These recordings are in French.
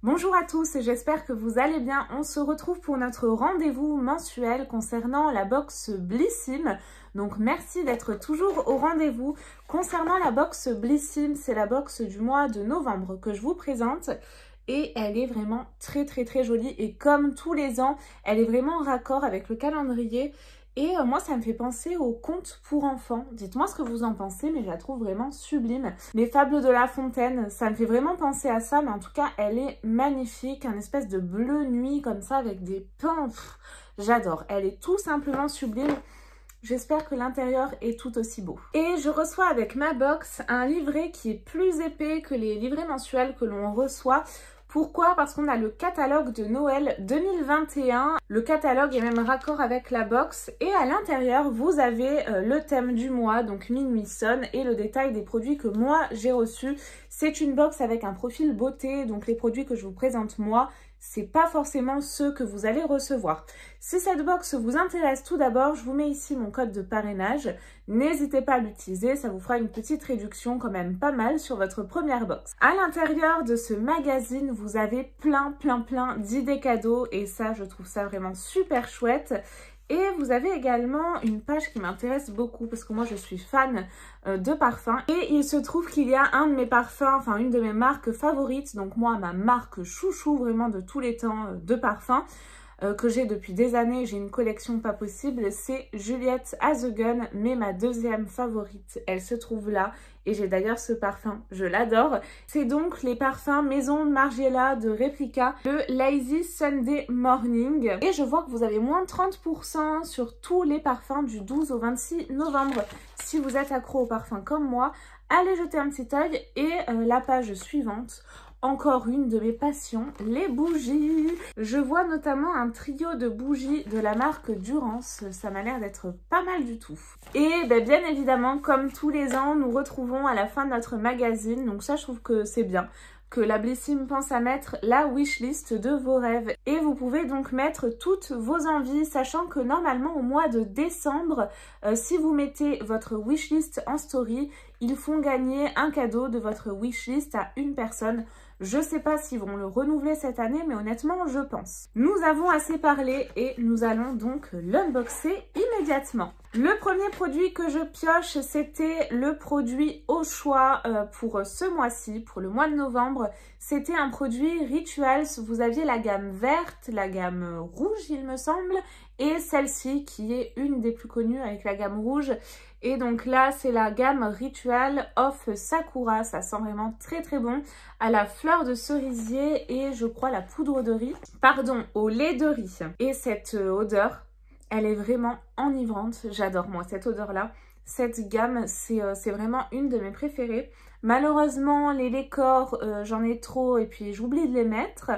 Bonjour à tous et j'espère que vous allez bien. On se retrouve pour notre rendez-vous mensuel concernant la box Blissim. Donc merci d'être toujours au rendez-vous. Concernant la box Blissim, c'est la box du mois de novembre que je vous présente. Et elle est vraiment très jolie. Et comme tous les ans, elle est vraiment en raccord avec le calendrier. Et moi, ça me fait penser aux contes pour enfants. Dites-moi ce que vous en pensez, mais je la trouve vraiment sublime. Les Fables de La Fontaine, ça me fait vraiment penser à ça, mais en tout cas, elle est magnifique. Un espèce de bleu nuit comme ça, avec des pins. J'adore. Elle est tout simplement sublime. J'espère que l'intérieur est tout aussi beau. Et je reçois avec ma box un livret qui est plus épais que les livrets mensuels que l'on reçoit. Pourquoi? Parce qu'on a le catalogue de Noël 2021. Le catalogue est même raccord avec la box. Et à l'intérieur, vous avez le thème du mois, donc minuit sonne, et le détail des produits que moi j'ai reçus. C'est une box avec un profil beauté, donc les produits que je vous présente moi, c'est pas forcément ceux que vous allez recevoir. Si cette box vous intéresse, tout d'abord, je vous mets ici mon code de parrainage. N'hésitez pas à l'utiliser, ça vous fera une petite réduction quand même pas mal sur votre première box. À l'intérieur de ce magazine, vous avez plein d'idées cadeaux et ça, je trouve ça vraiment super chouette. Et vous avez également une page qui m'intéresse beaucoup parce que moi je suis fan de parfums. Et il se trouve qu'il y a un de mes parfums, enfin une de mes marques favorites, donc moi ma marque chouchou vraiment de tous les temps de parfums, que j'ai depuis des années, j'ai une collection pas possible, c'est Juliette Azegun, mais ma deuxième favorite, elle se trouve là, et j'ai d'ailleurs ce parfum, je l'adore. C'est donc les parfums Maison Margiela de Replica, le Lazy Sunday Morning, et je vois que vous avez moins de 30% sur tous les parfums du 12 au 26 novembre. Si vous êtes accro aux parfums comme moi, allez jeter un petit œil, et la page suivante, encore une de mes passions, les bougies. Je vois notamment un trio de bougies de la marque Durance. Ça m'a l'air d'être pas mal du tout. Et bien évidemment, comme tous les ans, nous retrouvons à la fin de notre magazine. Donc ça, je trouve que c'est bien que la Blissim pense à mettre la wishlist de vos rêves. Et vous pouvez donc mettre toutes vos envies, sachant que normalement au mois de décembre, si vous mettez votre wishlist en story, ils font gagner un cadeau de votre wishlist à une personne. Je sais pas s'ils vont le renouveler cette année, mais honnêtement, je pense. Nous avons assez parlé et nous allons donc l'unboxer immédiatement. Le premier produit que je pioche, c'était le produit au choix pour ce mois-ci, pour le mois de novembre. C'était un produit Rituals. Vous aviez la gamme verte, la gamme rouge, il me semble, et celle-ci qui est une des plus connues avec la gamme rouge. Et donc là, c'est la gamme Ritual of Sakura. Ça sent vraiment très bon. À la fleur de cerisier et je crois la poudre de riz. Pardon, au lait de riz. Et cette odeur, elle est vraiment enivrante. J'adore moi cette odeur-là. Cette gamme, c'est vraiment une de mes préférées. Malheureusement, les décors, j'en ai trop et puis j'oublie de les mettre.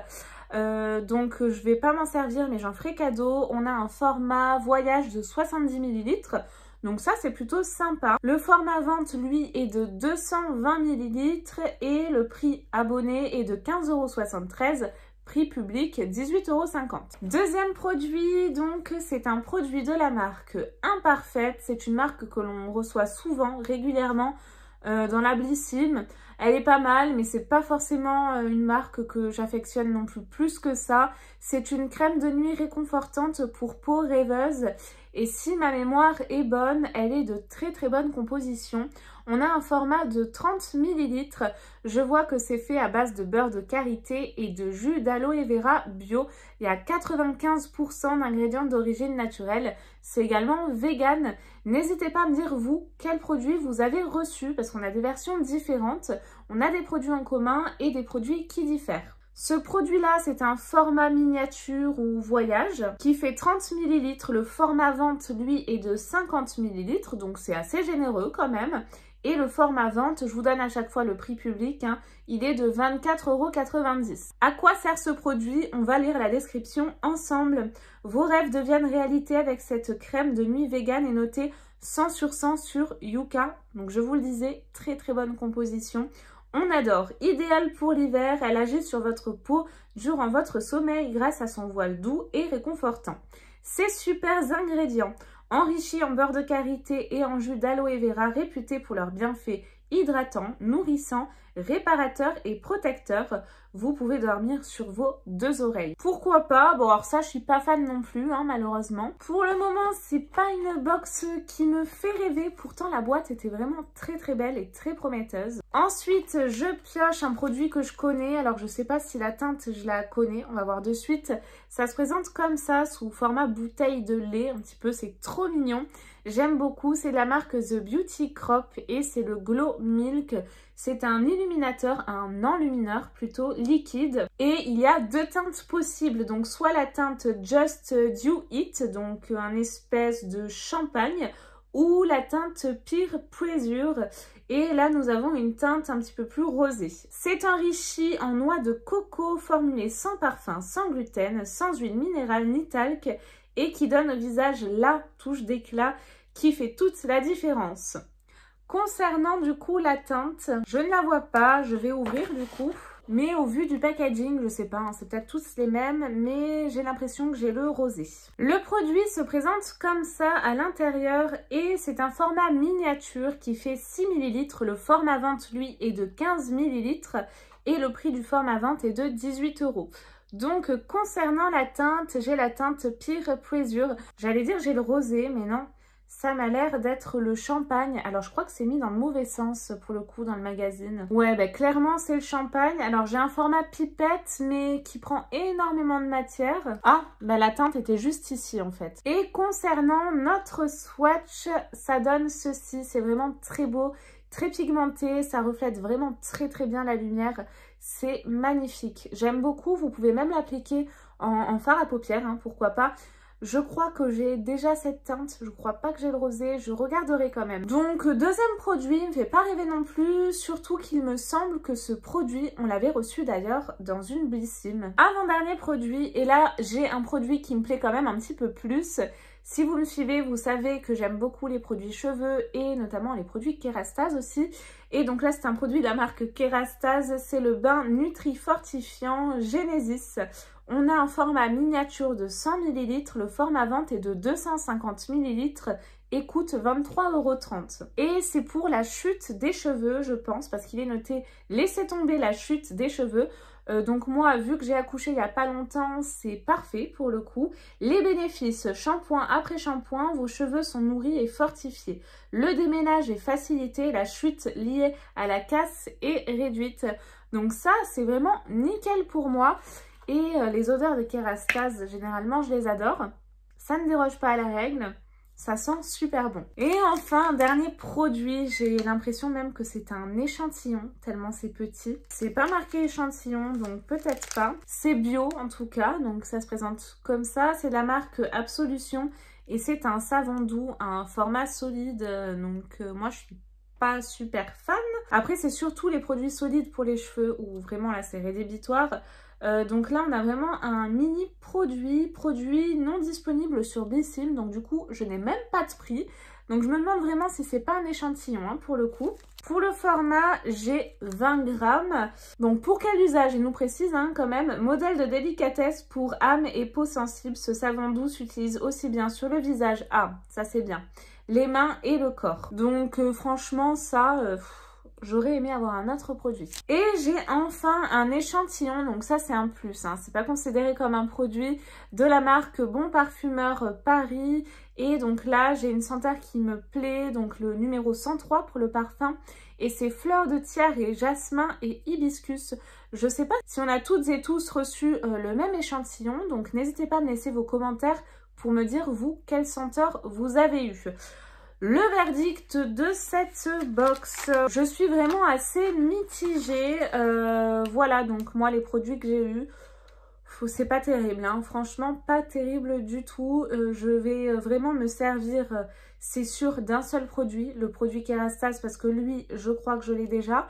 Donc je vais pas m'en servir mais j'en ferai cadeau. On a un format voyage de 70 ml. Donc ça, c'est plutôt sympa. Le format vente, lui, est de 220 ml et le prix abonné est de 15,73 €. Prix public, 18,50 €. Deuxième produit, donc, c'est un produit de la marque Imparfaite. C'est une marque que l'on reçoit souvent, régulièrement, dans la Blissim. Elle est pas mal, mais c'est pas forcément une marque que j'affectionne non plus que ça. C'est une crème de nuit réconfortante pour peau rêveuse. Et si ma mémoire est bonne, elle est de très bonne composition. On a un format de 30 ml. Je vois que c'est fait à base de beurre de karité et de jus d'aloe vera bio. Il y a 95% d'ingrédients d'origine naturelle. C'est également vegan. N'hésitez pas à me dire, vous, quel produit vous avez reçu, parce qu'on a des versions différentes. On a des produits en commun et des produits qui diffèrent. Ce produit-là, c'est un format miniature ou voyage qui fait 30 ml. Le format vente, lui, est de 50 ml, donc c'est assez généreux quand même. Et le format vente, je vous donne à chaque fois le prix public, hein, il est de 24,90 €. À quoi sert ce produit? On va lire la description ensemble. Vos rêves deviennent réalité avec cette crème de nuit vegan et notée 100 sur 100 sur Yuka. Donc je vous le disais, très bonne composition. On adore, idéal pour l'hiver, elle agit sur votre peau durant votre sommeil grâce à son voile doux et réconfortant. Ces super ingrédients, enrichis en beurre de karité et en jus d'aloe vera, réputés pour leurs bienfaits hydratants, nourrissants réparateur et protecteur. Vous pouvez dormir sur vos 2 oreilles. Pourquoi pas? Bon, alors ça, je suis pas fan non plus, hein, malheureusement. Pour le moment, c'est pas une box qui me fait rêver. Pourtant, la boîte était vraiment très très belle et très prometteuse. Ensuite, je pioche un produit que je connais. Alors, je sais pas si la teinte, je la connais. On va voir de suite. Ça se présente comme ça, sous format bouteille de lait. Un petit peu, c'est trop mignon. J'aime beaucoup. C'est de la marque The Beauty Crop et c'est le Glow Milk. C'est un illuminateur, un enlumineur plutôt liquide. Et il y a 2 teintes possibles. Donc, soit la teinte Just Dew It, donc un espèce de champagne, ou la teinte Peer Pressure. Et là, nous avons une teinte un petit peu plus rosée. C'est enrichi en noix de coco formulé sans parfum, sans gluten, sans huile minérale ni talc et qui donne au visage la touche d'éclat qui fait toute la différence. Concernant du coup la teinte, je ne la vois pas, je vais ouvrir du coup. Mais au vu du packaging, je sais pas, hein, c'est peut-être tous les mêmes, mais j'ai l'impression que j'ai le rosé. Le produit se présente comme ça à l'intérieur et c'est un format miniature qui fait 6 ml. Le format vente, lui, est de 15 ml et le prix du format vente est de 18 €. Donc, concernant la teinte, j'ai la teinte Peer Pressure. J'allais dire j'ai le rosé, mais non. Ça m'a l'air d'être le champagne. Alors, je crois que c'est mis dans le mauvais sens, pour le coup, dans le magazine. Ouais, bah, clairement, c'est le champagne. Alors, j'ai un format pipette, mais qui prend énormément de matière. Ah, bah, la teinte était juste ici, en fait. Et concernant notre swatch, ça donne ceci. C'est vraiment très beau, très pigmenté. Ça reflète vraiment très, très bien la lumière. C'est magnifique. J'aime beaucoup. Vous pouvez même l'appliquer en fard à paupières, hein, pourquoi pas. Je crois que j'ai déjà cette teinte, je crois pas que j'ai le rosé, je regarderai quand même. Donc, deuxième produit, il me fait pas rêver non plus, surtout qu'il me semble que ce produit, on l'avait reçu d'ailleurs dans une Blissim. Avant-dernier produit, et là, j'ai un produit qui me plaît quand même un petit peu plus. Si vous me suivez, vous savez que j'aime beaucoup les produits cheveux et notamment les produits Kérastase aussi. Et donc là, c'est un produit de la marque Kérastase, c'est le bain Nutri Fortifiant Genesis. On a un format miniature de 100 ml, le format vente est de 250 ml et coûte 23,30 €. Et c'est pour la chute des cheveux, je pense, parce qu'il est noté « Laissez tomber la chute des cheveux ». Donc moi, vu que j'ai accouché il n'y a pas longtemps, c'est parfait pour le coup. Les bénéfices, shampoing après shampoing, vos cheveux sont nourris et fortifiés. Le déménage est facilité, la chute liée à la casse est réduite. Donc ça, c'est vraiment nickel pour moi. Et les odeurs de Kérastase, généralement, je les adore. Ça ne déroge pas à la règle. Ça sent super bon. Et enfin, dernier produit, j'ai l'impression même que c'est un échantillon, tellement c'est petit. C'est pas marqué échantillon, donc peut-être pas. C'est bio en tout cas, donc ça se présente comme ça. C'est de la marque Absolution et c'est un savon doux, un format solide. Donc moi, je suis pas super fan. Après, c'est surtout les produits solides pour les cheveux où vraiment là, c'est rédhibitoire. Donc là, on a vraiment un mini produit non disponible sur Blissim. Donc du coup, je n'ai même pas de prix. Donc je me demande vraiment si c'est pas un échantillon hein, pour le coup. Pour le format, j'ai 20 grammes. Donc pour quel usage? Il nous précise hein, quand même. Modèle de délicatesse pour âme et peau sensible. Ce savon doux s'utilise aussi bien sur le visage. Ah, ça c'est bien. Les mains et le corps. Donc franchement, ça... j'aurais aimé avoir un autre produit. Et j'ai enfin un échantillon, donc ça c'est un plus, hein. C'est pas considéré comme un produit de la marque Bon Parfumeur Paris. Et donc là j'ai une senteur qui me plaît, donc le numéro 103 pour le parfum. Et c'est fleurs de tiare et jasmin et hibiscus. Je sais pas si on a toutes et tous reçu le même échantillon, donc n'hésitez pas à me laisser vos commentaires pour me dire vous quelle senteur vous avez eu. Le verdict de cette box, je suis vraiment assez mitigée. Voilà, donc moi les produits que j'ai eus, c'est pas terrible, hein. Franchement pas terrible du tout. Je vais vraiment me servir, c'est sûr, d'un seul produit, le produit Kérastase, parce que lui, je crois que je l'ai déjà.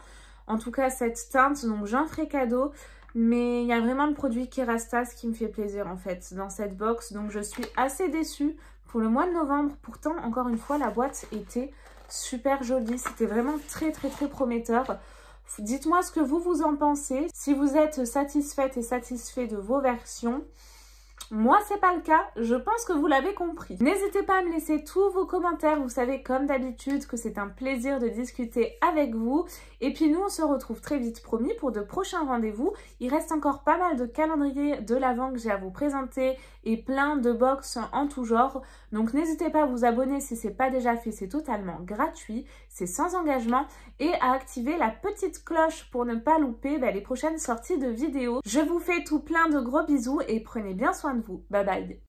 En tout cas, cette teinte, donc j'en ferai cadeau. Mais il y a vraiment le produit Kérastase qui me fait plaisir en fait dans cette box. Donc je suis assez déçue pour le mois de novembre. Pourtant, encore une fois, la boîte était super jolie. C'était vraiment très prometteur. Dites-moi ce que vous en pensez. Si vous êtes satisfaite et satisfait de vos versions Moi, c'est pas le cas, je pense que vous l'avez compris. N'hésitez pas à me laisser tous vos commentaires, vous savez comme d'habitude que c'est un plaisir de discuter avec vous. Et puis nous, on se retrouve très vite, promis, pour de prochains rendez-vous. Il reste encore pas mal de calendriers de l'Avent que j'ai à vous présenter et plein de box en tout genre. Donc n'hésitez pas à vous abonner si ce n'est pas déjà fait, c'est totalement gratuit, c'est sans engagement, et à activer la petite cloche pour ne pas louper les prochaines sorties de vidéos. Je vous fais tout plein de gros bisous et prenez bien soin de vous. Bye bye.